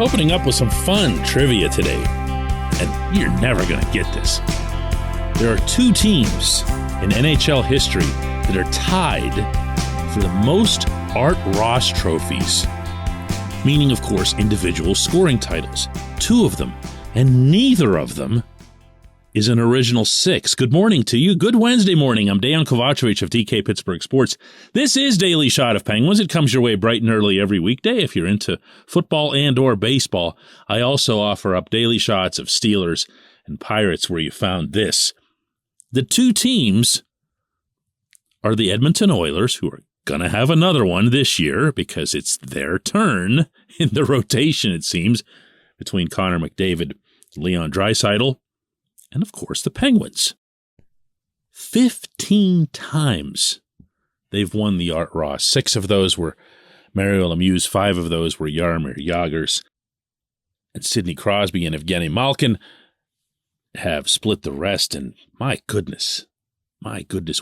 Opening up with some fun trivia today, and you're never going to get this. There are two teams in NHL history that are tied for the most Art Ross trophies, meaning, of course, individual scoring titles. Two of them, and neither of them is an original six. Good morning to you. Good Wednesday morning. I'm Dejan Kovacevic of DK Pittsburgh Sports. This is Daily Shot of Penguins. It comes your way bright and early every weekday if you're into football and or baseball. I also offer up daily shots of Steelers and Pirates where you found this. The two teams are the Edmonton Oilers, who are going to have another one this year because it's their turn in the rotation, it seems, between Connor McDavid, Leon Draisaitl, and, of course, the Penguins. 15 times they've won the Art Ross. 6 of those were Mario Lemieux. 5 of those were Jaromir Jagr's. And Sidney Crosby and Evgeny Malkin have split the rest. And my goodness,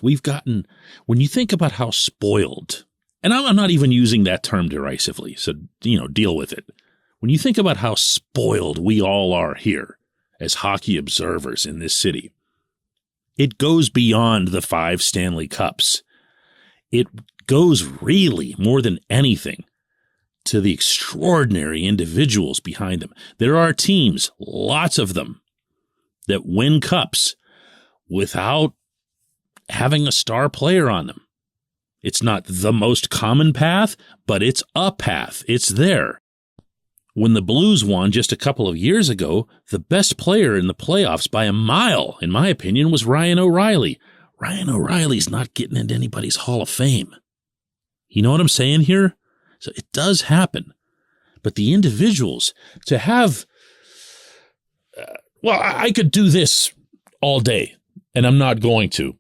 we've gotten, when you think about how spoiled, and I'm not even using that term derisively, so, deal with it. When you think about how spoiled we all are here, as hockey observers in this city, it goes beyond the 5 Stanley Cups. It goes really, more than anything, to the extraordinary individuals behind them. There are teams, lots of them, that win cups without having a star player on them. It's not the most common path, but it's a path. It's there. When the Blues won just a couple of years ago, the best player in the playoffs by a mile, in my opinion, was Ryan O'Reilly. Ryan O'Reilly's not getting into anybody's Hall of Fame. You know what I'm saying here? So it does happen. But the individuals, to have, I could do this all day, and I'm not going to.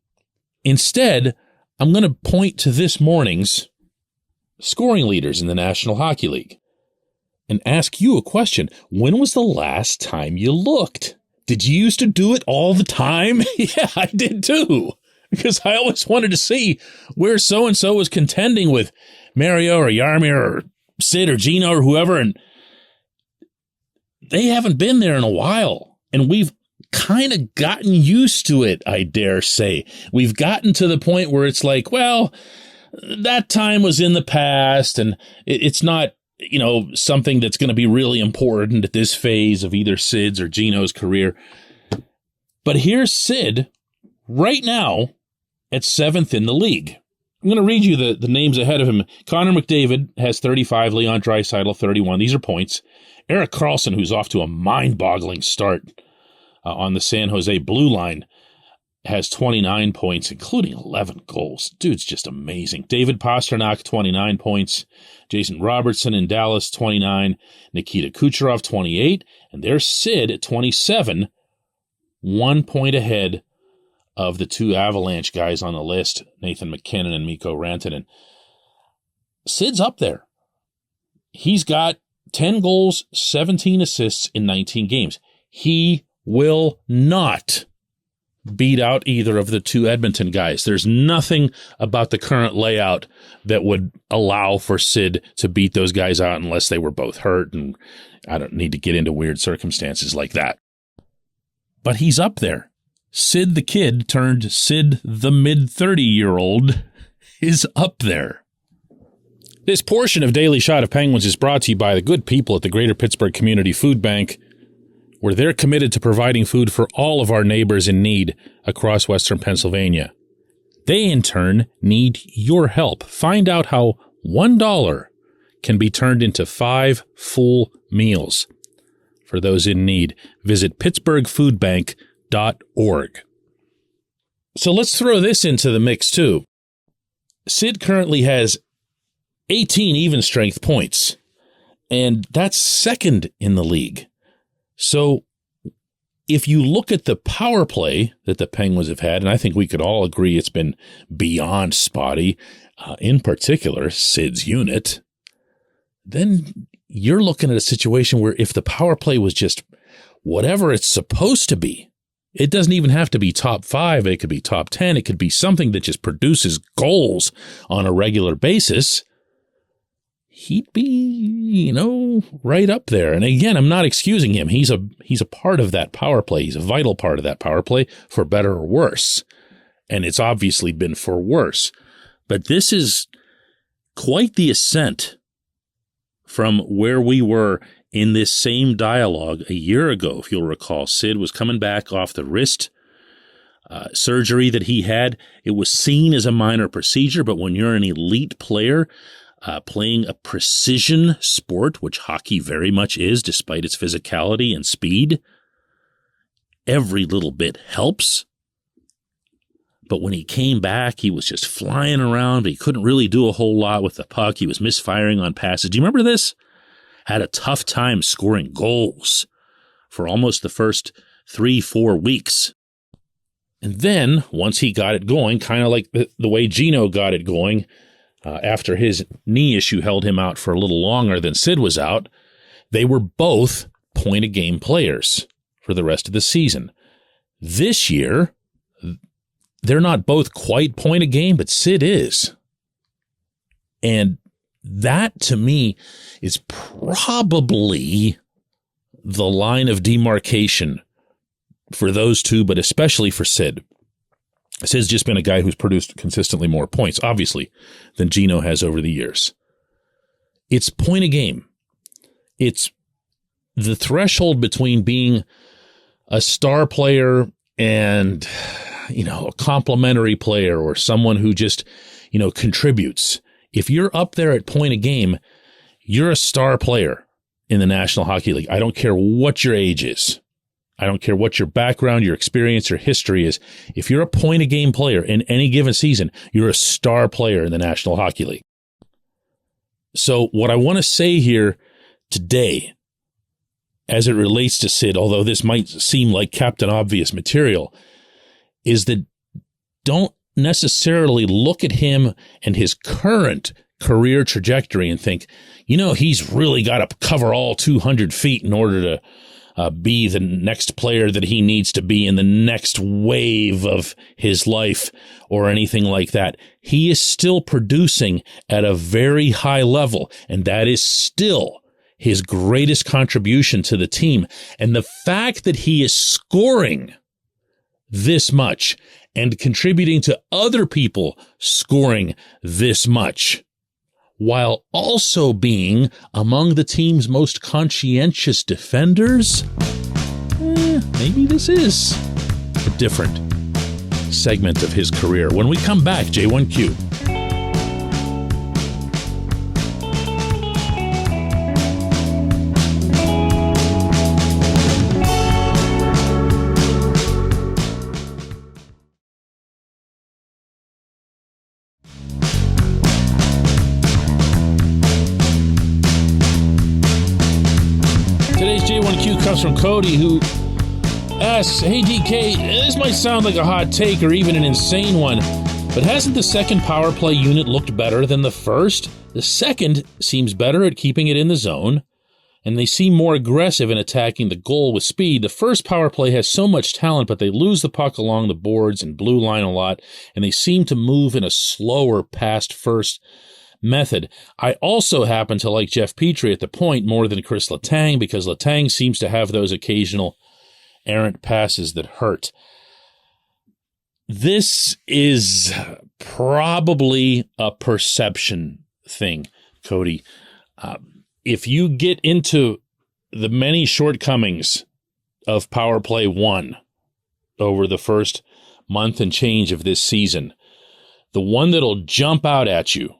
Instead, I'm going to point to this morning's scoring leaders in the National Hockey League and ask you a question. When was the last time you looked? Did you used to do it all the time? Yeah, I did too. Because I always wanted to see where so-and-so was contending with Mario or Jaromir or Sid or Gino or whoever. And they haven't been there in a while. And we've kind of gotten used to it, I dare say. We've gotten to the point where it's like, well, that time was in the past and it's not, something that's going to be really important at this phase of either Sid's or Gino's career. But here's Sid right now at 7th in the league. I'm going to read you the names ahead of him. Connor McDavid has 35, Leon Draisaitl 31. These are points. Erik Karlsson, who's off to a mind-boggling start on the San Jose blue line, has 29 points, including 11 goals. Dude's just amazing. David Pastrnak, 29 points. Jason Robertson in Dallas, 29. Nikita Kucherov, 28. And there's Sid at 27, 1 point ahead of the 2 Avalanche guys on the list, Nathan McKinnon and Mikko Rantanen. Sid's up there. He's got 10 goals, 17 assists in 19 games. He will not beat out either of the 2 Edmonton guys. There's nothing about the current layout that would allow for Sid to beat those guys out unless they were both hurt, and I don't need to get into weird circumstances like that. But he's up there. Sid the kid turned Sid the mid-30-year-old is up there. This portion of Daily Shot of Penguins is brought to you by the good people at the Greater Pittsburgh Community Food Bank, where they're committed to providing food for all of our neighbors in need across Western Pennsylvania. They, in turn, need your help. Find out how $1 can be turned into 5 full meals. For those in need, visit pittsburghfoodbank.org. So let's throw this into the mix, too. Sid currently has 18 even-strength points, and that's 2nd in the league. So if you look at the power play that the Penguins have had, and I think we could all agree it's been beyond spotty, in particular Sid's unit, then you're looking at a situation where if the power play was just whatever it's supposed to be, it doesn't even have to be top 5. It could be top 10. It could be something that just produces goals on a regular basis. he'd be, right up there. And again, I'm not excusing him. He's a part of that power play. He's a vital part of that power play, for better or worse. And it's obviously been for worse. But this is quite the ascent from where we were in this same dialogue a year ago. If you'll recall, Sid was coming back off the wrist surgery that he had. It was seen as a minor procedure, but when you're an elite player playing a precision sport, which hockey very much is, despite its physicality and speed, every little bit helps. But when he came back, he was just flying around. He couldn't really do a whole lot with the puck. He was misfiring on passes. Do you remember this? Had a tough time scoring goals for almost the first 3-4 weeks. And then, once he got it going, kind of like the way Gino got it going, after his knee issue held him out for a little longer than Sid was out, they were both point-a-game players for the rest of the season. This year, they're not both quite point-a-game, but Sid is. And that, to me, is probably the line of demarcation for those two, but especially for Sid. Sid's just been a guy who's produced consistently more points, obviously, than Gino has over the years. It's point a game. It's the threshold between being a star player and, a complimentary player or someone who just, contributes. If you're up there at point a game, you're a star player in the National Hockey League. I don't care what your age is. I don't care what your background, your experience, your history is. If you're a point-a-game player in any given season, you're a star player in the National Hockey League. So what I want to say here today, as it relates to Sid, although this might seem like Captain Obvious material, is that don't necessarily look at him and his current career trajectory and think, he's really got to cover all 200 feet in order to be the next player that he needs to be in the next wave of his life or anything like that. He is still producing at a very high level, and that is still his greatest contribution to the team. And the fact that he is scoring this much and contributing to other people scoring this much, while also being among the team's most conscientious defenders, maybe this is a different segment of his career. When we come back, J1Q. Today's J1Q comes from Cody, who asks, "Hey DK, this might sound like a hot take or even an insane one, but hasn't the second power play unit looked better than the first? The second seems better at keeping it in the zone, and they seem more aggressive in attacking the goal with speed. The first power play has so much talent, but they lose the puck along the boards and blue line a lot, and they seem to move in a slower past first method. I also happen to like Jeff Petrie at the point more than Chris Letang, because Letang seems to have those occasional errant passes that hurt." This is probably a perception thing, Cody. If you get into the many shortcomings of Power Play 1 over the first month and change of this season, the one that'll jump out at you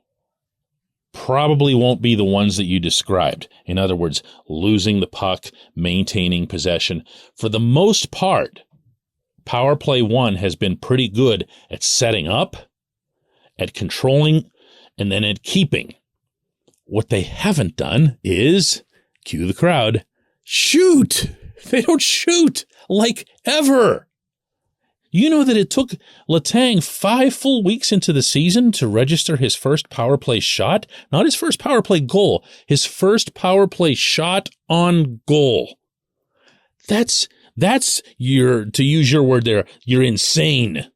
probably won't be the ones that you described. In other words, losing the puck, maintaining possession. For the most part, Power Play 1 has been pretty good at setting up, at controlling, and then at keeping. What they haven't done is, cue the crowd, shoot. They don't shoot, like, ever. You know that it took Letang 5 full weeks into the season to register his first power play shot? Not his first power play goal, his first power play shot on goal. That's your, to use your word there, your insane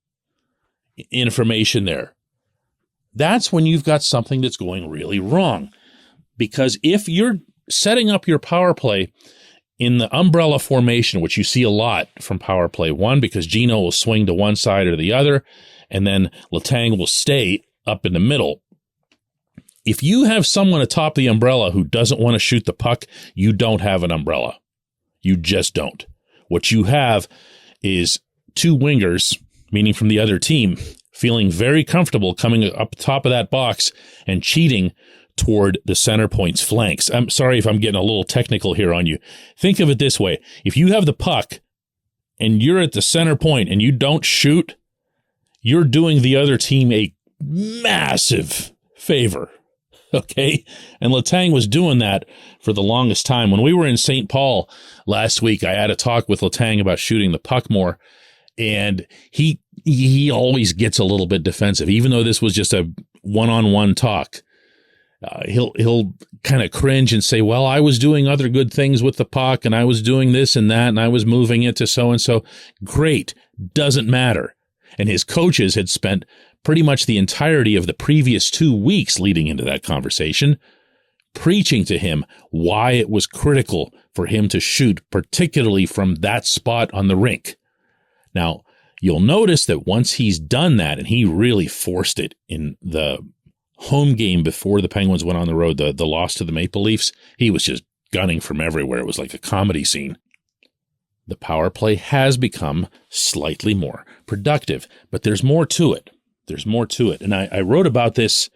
information there. That's when you've got something that's going really wrong. Because if you're setting up your power play in the umbrella formation, which you see a lot from power play one, because Gino will swing to one side or the other, and then Letang will stay up in the middle. If you have someone atop the umbrella who doesn't want to shoot the puck, you don't have an umbrella. You just don't. What you have is two wingers, meaning from the other team, feeling very comfortable coming up top of that box and cheating toward the center point's flanks. I'm sorry if I'm getting a little technical here on you. Think of it this way. If you have the puck and you're at the center point and you don't shoot, you're doing the other team a massive favor. Okay? And Letang was doing that for the longest time. When we were in St. Paul last week, I had a talk with Letang about shooting the puck more, and he always gets a little bit defensive. Even though this was just a one-on-one talk, he'll kind of cringe and say, well, I was doing other good things with the puck, and I was doing this and that, and I was moving it to so-and-so. Great. Doesn't matter. And his coaches had spent pretty much the entirety of the previous 2 weeks leading into that conversation preaching to him why it was critical for him to shoot, particularly from that spot on the rink. Now, you'll notice that once he's done that, and he really forced it in the home game before the Penguins went on the road, the loss to the Maple Leafs, he was just gunning from everywhere. It was like a comedy scene. The power play has become slightly more productive, but there's more to it. There's more to it. And I wrote about this.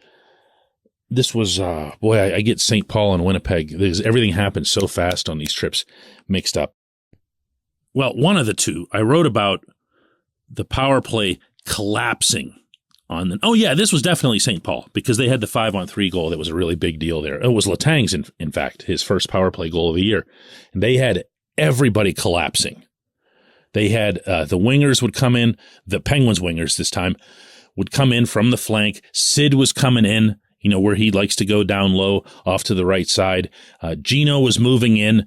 This was, I get St. Paul and Winnipeg. Everything happens so fast on these trips mixed up. Well, one of the two, I wrote about the power play collapsing on the, this was definitely St. Paul, because they had the 5-on-3 goal. That was a really big deal there. It was Letang's, in fact, his first power play goal of the year. And they had everybody collapsing. They had the wingers would come in, the Penguins wingers this time, would come in from the flank. Sid was coming in, where he likes to go down low off to the right side. Gino was moving in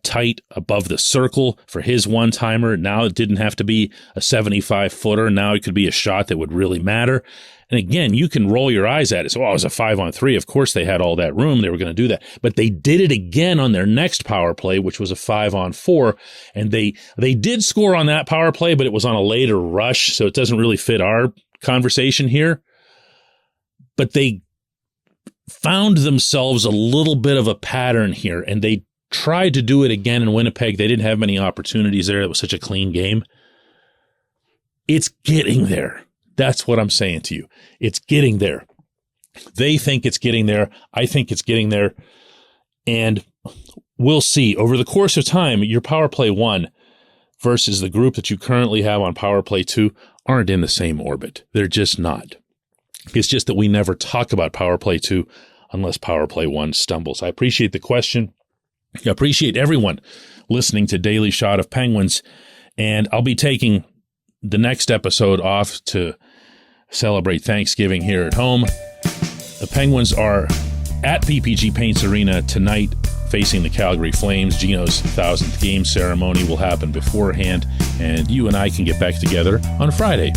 tight above the circle for his one-timer. Now it didn't have to be a 75-footer. Now it could be a shot that would really matter. And again, you can roll your eyes at it. So, it was a 5-on-3. Of course they had all that room. They were going to do that. But they did it again on their next power play, which was a 5-on-4. And they did score on that power play, but it was on a later rush. So it doesn't really fit our conversation here. But they found themselves a little bit of a pattern here, and they tried to do it again in Winnipeg. They didn't have many opportunities there. It was such a clean game. It's getting there. That's what I'm saying to you. It's getting there. They think it's getting there. I think it's getting there. And we'll see. Over the course of time, your power play 1 versus the group that you currently have on power play 2 aren't in the same orbit. They're just not. It's just that we never talk about power play 2 unless power play 1 stumbles. I appreciate the question. I appreciate everyone listening to Daily Shot of Penguins. And I'll be taking the next episode off to celebrate Thanksgiving here at home. The Penguins are at PPG Paints Arena tonight facing the Calgary Flames. Gino's 1,000th game ceremony will happen beforehand, and you and I can get back together on Friday.